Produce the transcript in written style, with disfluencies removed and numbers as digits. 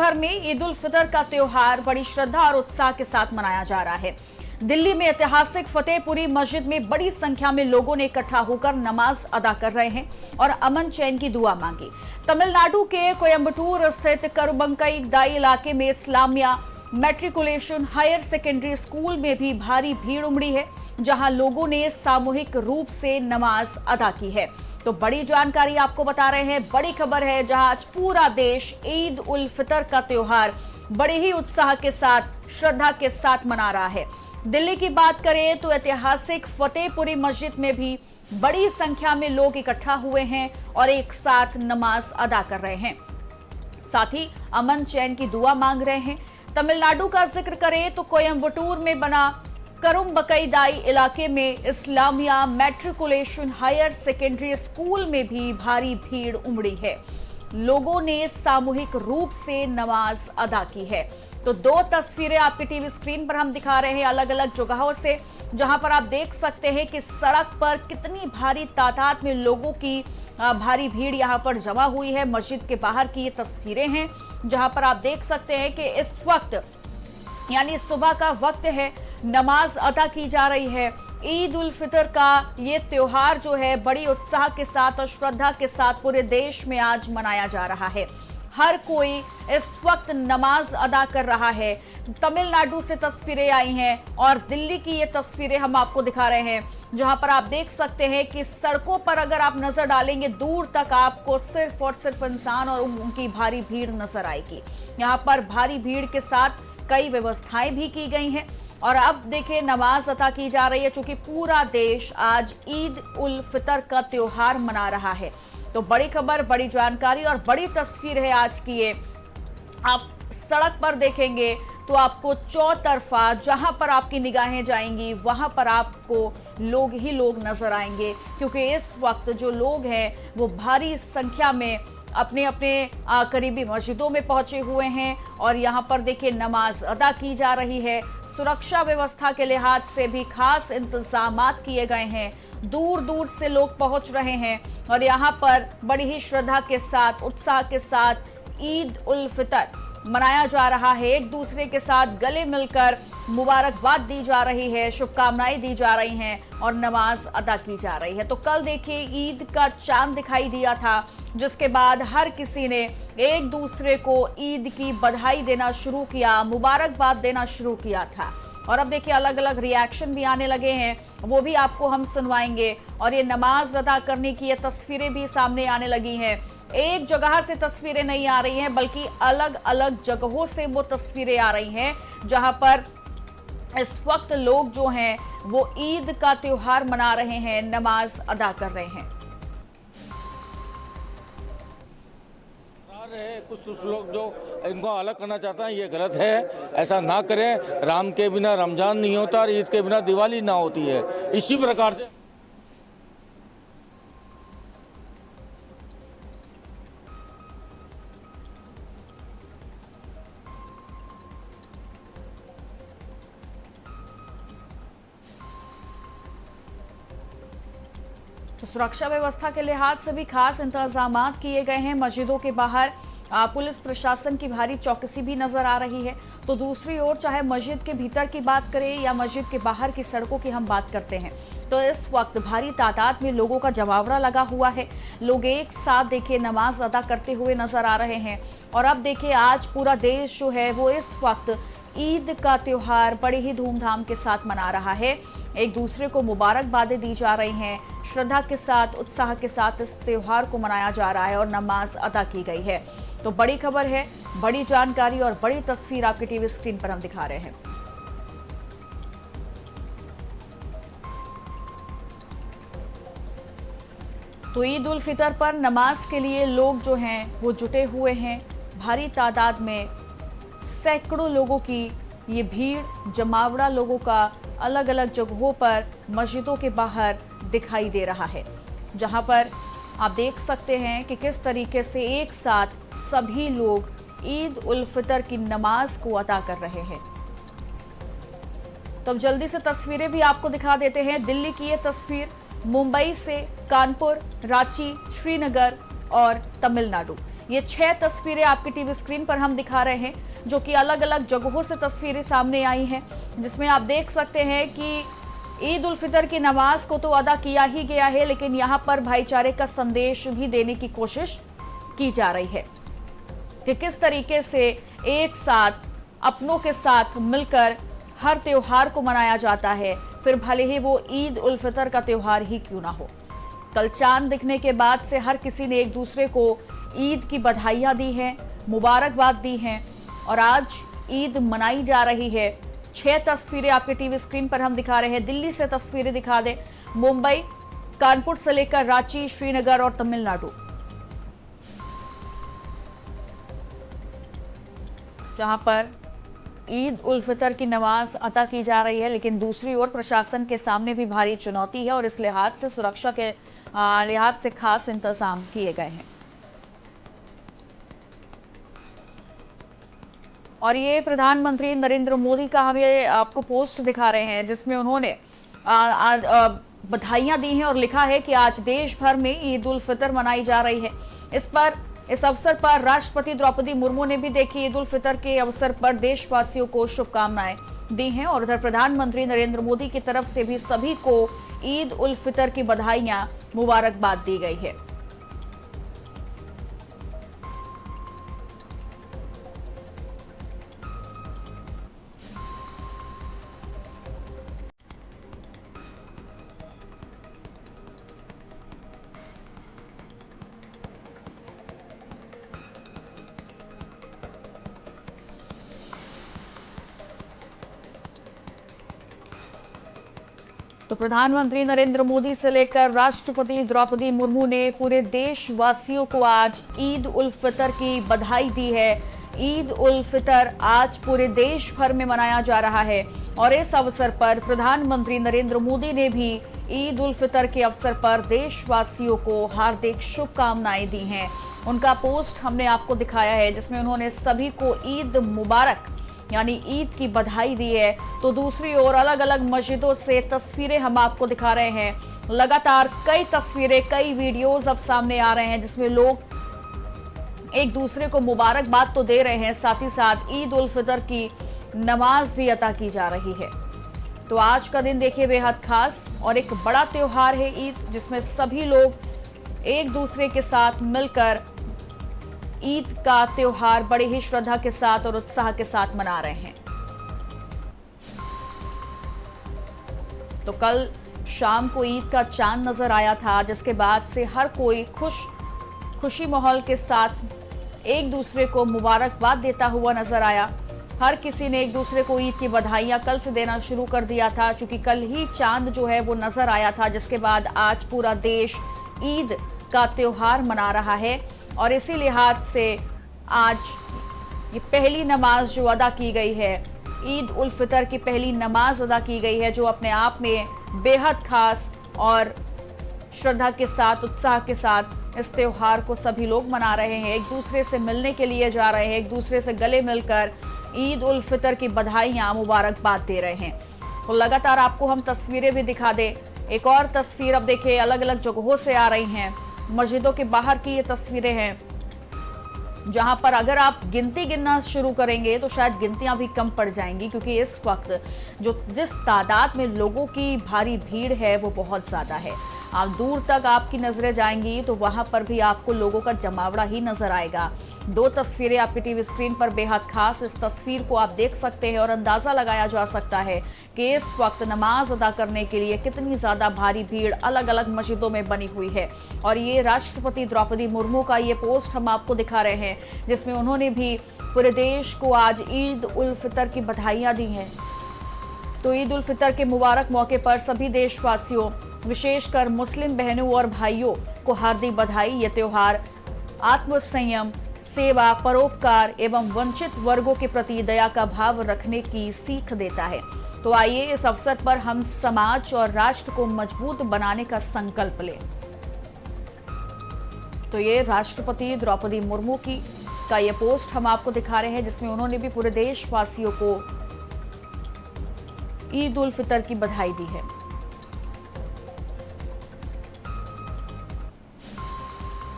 भर में ईद उल फितर का त्योहार बड़ी श्रद्धा और उत्साह के साथ मनाया जा रहा है। दिल्ली में ऐतिहासिक फतेहपुरी मस्जिद में बड़ी संख्या में लोगों ने इकट्ठा होकर नमाज अदा कर रहे हैं और अमन चैन की दुआ मांगी। तमिलनाडु के कोयम्बटूर स्थित करुबंकई दाई इलाके में Islamia matriculation higher secondary school में भी भारी भीड़ उमड़ी है, जहां लोगों ने सामूहिक रूप से नमाज अदा की है। तो बड़ी जानकारी आपको बता रहे हैं, बड़ी खबर है, जहां आज पूरा देश ईद उल फितर का त्योहार बड़े ही उत्साह के साथ, श्रद्धा के साथ मना रहा है। दिल्ली की बात करें तो ऐतिहासिक फतेहपुरी मस्जिद में भी बड़ी संख्या में लोग इकट्ठा हुए हैं और एक साथ नमाज अदा कर रहे हैं, साथ ही अमन चैन की दुआ मांग रहे हैं। तमिलनाडु का जिक्र करें तो कोयम्बटूर में बना करुम्बकई दाई इलाके में Islamia matriculation higher secondary school में भी भारी भीड़ उमड़ी है। लोगों ने सामूहिक रूप से नमाज अदा की है। तो दो तस्वीरें आपके टीवी स्क्रीन पर हम दिखा रहे हैं अलग अलग जगहों से, जहां पर आप देख सकते हैं कि सड़क पर कितनी भारी तादाद में लोगों की भारी भीड़ यहां पर जमा हुई है। मस्जिद के बाहर की ये तस्वीरें हैं, जहां पर आप देख सकते हैं कि इस वक्त यानी सुबह का वक्त है, नमाज अदा की जा रही है। ईद उल फितर का ये त्योहार जो है बड़ी उत्साह के साथ और श्रद्धा के साथ पूरे देश में आज मनाया जा रहा है। हर कोई इस वक्त नमाज अदा कर रहा है। तमिलनाडु से तस्वीरें आई हैं और दिल्ली की ये तस्वीरें हम आपको दिखा रहे हैं, जहां पर आप देख सकते हैं कि सड़कों पर अगर आप नजर डालेंगे दूर तक आपको सिर्फ और सिर्फ इंसान और उनकी भारी भीड़ नजर आएगी। यहां पर भारी भीड़ के साथ कई व्यवस्थाएं भी की गई हैं और अब देखिए नमाज अदा की जा रही है, चूंकि पूरा देश आज ईद उल फितर का त्योहार मना रहा है। तो बड़ी खबर, बड़ी जानकारी और बड़ी तस्वीर है आज की ये। आप सड़क पर देखेंगे तो आपको चौतरफा जहां पर आपकी निगाहें जाएंगी वहां पर आपको लोग ही लोग नजर आएंगे, क्योंकि इस वक्त जो लोग हैं वो भारी संख्या में अपने अपने करीबी मस्जिदों में पहुंचे हुए हैं और यहां पर देखिए नमाज अदा की जा रही है। सुरक्षा व्यवस्था के लिहाज से भी खास इंतजामात किए गए हैं। दूर दूर से लोग पहुंच रहे हैं और यहां पर बड़ी ही श्रद्धा के साथ, उत्साह के साथ ईद उल फितर मनाया जा रहा है। एक दूसरे के साथ गले मिलकर मुबारकबाद दी जा रही है, शुभकामनाएं दी जा रही हैं और नमाज अदा की जा रही है। तो कल देखिए ईद का चांद दिखाई दिया था, जिसके बाद हर किसी ने एक दूसरे को ईद की बधाई देना शुरू किया, मुबारकबाद देना शुरू किया था। और अब देखिए अलग अलग रिएक्शन भी आने लगे हैं, वो भी आपको हम सुनवाएंगे। और ये नमाज अदा करने की ये तस्वीरें भी सामने आने लगी हैं। एक जगह से तस्वीरें नहीं आ रही हैं, बल्कि अलग अलग जगहों से वो तस्वीरें आ रही हैं, जहां पर इस वक्त लोग जो हैं वो ईद का त्योहार मना रहे हैं, नमाज अदा कर रहे हैं। कुछ लोग जो इनको अलग करना चाहते हैं, ये गलत है, ऐसा ना करें। राम के बिना रमजान नहीं होता और ईद के बिना दिवाली ना होती है। इसी प्रकार से तो सुरक्षा व्यवस्था के लिहाज से भी खास इंतजामात किए गए हैं। मस्जिदों के बाहर पुलिस प्रशासन की भारी चौकसी भी नजर आ रही है। तो दूसरी ओर चाहे मस्जिद के भीतर की बात करें या मस्जिद के बाहर की सड़कों की हम बात करते हैं, तो इस वक्त भारी तादाद में लोगों का जमावड़ा लगा हुआ है। लोग एक साथ देखिए नमाज अदा करते हुए नजर आ रहे हैं। और अब देखिए आज पूरा देश जो है वो इस वक्त ईद का त्योहार बड़े ही धूमधाम के साथ मना रहा है। एक दूसरे को मुबारकबादें दी जा रही हैं, श्रद्धा के साथ, उत्साह के साथ इस त्योहार को मनाया जा रहा है और नमाज अदा की गई है। तो बड़ी खबर है, बड़ी जानकारी और बड़ी तस्वीर आपके टीवी स्क्रीन पर हम दिखा रहे हैं। तो ईद उल फितर पर नमाज के लिए लोग जो हैं वो जुटे हुए हैं। भारी तादाद में सैकड़ों लोगों की ये भीड़, जमावड़ा लोगों का अलग अलग जगहों पर मस्जिदों के बाहर दिखाई दे रहा है, जहां पर आप देख सकते हैं कि किस तरीके से एक साथ सभी लोग ईद उल फितर की नमाज को अदा कर रहे हैं। तो अब जल्दी से तस्वीरें भी आपको दिखा देते हैं। दिल्ली की ये तस्वीर, मुंबई से कानपुर, रांची, श्रीनगर और तमिलनाडु, ये 6 तस्वीरें आपकी टीवी स्क्रीन पर हम दिखा रहे हैं, जो कि अलग अलग जगहों से तस्वीरें सामने आई हैं, जिसमें आप देख सकते हैं कि ईद उल फितर की नमाज को तो अदा किया ही गया है, लेकिन यहाँ पर भाईचारे का संदेश भी देने की कोशिश की जा रही है कि किस तरीके से एक साथ अपनों के साथ मिलकर हर त्योहार को मनाया जाता है, फिर भले ही वो ईद उल फितर का त्योहार ही क्यों ना हो। कल चांद दिखने के बाद से हर किसी ने एक दूसरे को ईद की बधाइयां दी हैं, मुबारकबाद दी हैं और आज ईद मनाई जा रही है। 6 तस्वीरें आपके टीवी स्क्रीन पर हम दिखा रहे हैं। दिल्ली से तस्वीरें दिखा दें, मुंबई, कानपुर से लेकर रांची, श्रीनगर और तमिलनाडु, जहां पर ईद उल फितर की नमाज अदा की जा रही है। लेकिन दूसरी ओर प्रशासन के सामने भी भारी चुनौती है और इस लिहाज से सुरक्षा के लिहाज से खास इंतजाम किए गए हैं। और ये प्रधानमंत्री नरेंद्र मोदी का हम ये आपको पोस्ट दिखा रहे हैं, जिसमें उन्होंने बधाइयां दी हैं और लिखा है कि आज देश भर में ईद उल फितर मनाई जा रही है। इस अवसर पर राष्ट्रपति द्रौपदी मुर्मू ने भी देखी ईद उल फितर के अवसर पर देशवासियों को शुभकामनाएं दी हैं और उधर प्रधानमंत्री नरेंद्र मोदी की तरफ से भी सभी को ईद उल फितर की बधाइयां, मुबारकबाद दी गई है। तो प्रधानमंत्री नरेंद्र मोदी से लेकर राष्ट्रपति द्रौपदी मुर्मू ने पूरे देशवासियों को आज ईद उल फितर की बधाई दी है। ईद उल फितर आज पूरे देश भर में मनाया जा रहा है और इस अवसर पर प्रधानमंत्री नरेंद्र मोदी ने भी ईद उल फितर के अवसर पर देशवासियों को हार्दिक शुभकामनाएं दी हैं। उनका पोस्ट हमने आपको दिखाया है, जिसमें उन्होंने सभी को ईद मुबारक यानी ईद की बधाई दी है। तो दूसरी ओर अलग अलग मस्जिदों से तस्वीरें हम आपको दिखा रहे हैं। लगातार कई तस्वीरें, कई वीडियोस अब सामने आ रहे हैं, जिसमें लोग एक दूसरे को मुबारकबाद तो दे रहे हैं, साथ ही साथ ईद उल फितर की नमाज भी अदा की जा रही है। तो आज का दिन देखिए बेहद खास और एक बड़ा त्योहार है ईद, जिसमें सभी लोग एक दूसरे के साथ मिलकर ईद का त्योहार बड़े ही श्रद्धा के साथ और उत्साह के साथ मना रहे हैं। तो कल शाम को ईद का चांद नजर आया था, जिसके बाद से हर कोई खुशी माहौल के साथ एक दूसरे को मुबारकबाद देता हुआ नजर आया। हर किसी ने एक दूसरे को ईद की बधाइयां कल से देना शुरू कर दिया था, क्योंकि कल ही चांद जो है वो नजर आया था, जिसके बाद आज पूरा देश ईद का त्योहार मना रहा है। और इसी लिहाज से आज ये पहली नमाज जो अदा की गई है, ईद उल फितर की पहली नमाज अदा की गई है, जो अपने आप में बेहद खास और श्रद्धा के साथ, उत्साह के साथ इस त्योहार को सभी लोग मना रहे हैं। एक दूसरे से मिलने के लिए जा रहे हैं, एक दूसरे से गले मिलकर ईद उल फितर की बधाइयां, मुबारकबाद दे रहे हैं। तो लगातार आपको हम तस्वीरें भी दिखा दें। एक और तस्वीर अब देखिए अलग अलग जगहों से आ रही हैं। मस्जिदों के बाहर की ये तस्वीरें हैं, जहां पर अगर आप गिनती गिनना शुरू करेंगे तो शायद गिनतियां भी कम पड़ जाएंगी, क्योंकि इस वक्त जिस तादाद में लोगों की भारी भीड़ है वो बहुत ज़्यादा है। आप दूर तक आपकी नजरें जाएंगी तो वहां पर भी आपको लोगों का जमावड़ा ही नजर आएगा। 2 तस्वीरें आपकी टीवी स्क्रीन पर बेहद खास, इस तस्वीर को आप देख सकते हैं और अंदाजा लगाया जा सकता है कि इस वक्त नमाज अदा करने के लिए कितनी ज्यादा भारी भीड़ अलग अलग मस्जिदों में बनी हुई है। और ये राष्ट्रपति द्रौपदी मुर्मू का ये पोस्ट हम आपको दिखा रहे हैं, जिसमें उन्होंने भी पूरे देश को आज ईद उल फितर की बधाइयां दी हैं। तो ईद उल फितर के मुबारक मौके पर सभी देशवासियों, विशेषकर मुस्लिम बहनों और भाइयों को हार्दिक बधाई। ये त्योहार आत्मसंयम, सेवा, परोपकार एवं वंचित वर्गों के प्रति दया का भाव रखने की सीख देता है। तो आइए इस अवसर पर हम समाज और राष्ट्र को मजबूत बनाने का संकल्प लें। तो ये राष्ट्रपति द्रौपदी मुर्मू का ये पोस्ट हम आपको दिखा रहे हैं, जिसमें उन्होंने भी पूरे देशवासियों को ईद उल फितर की बधाई दी है।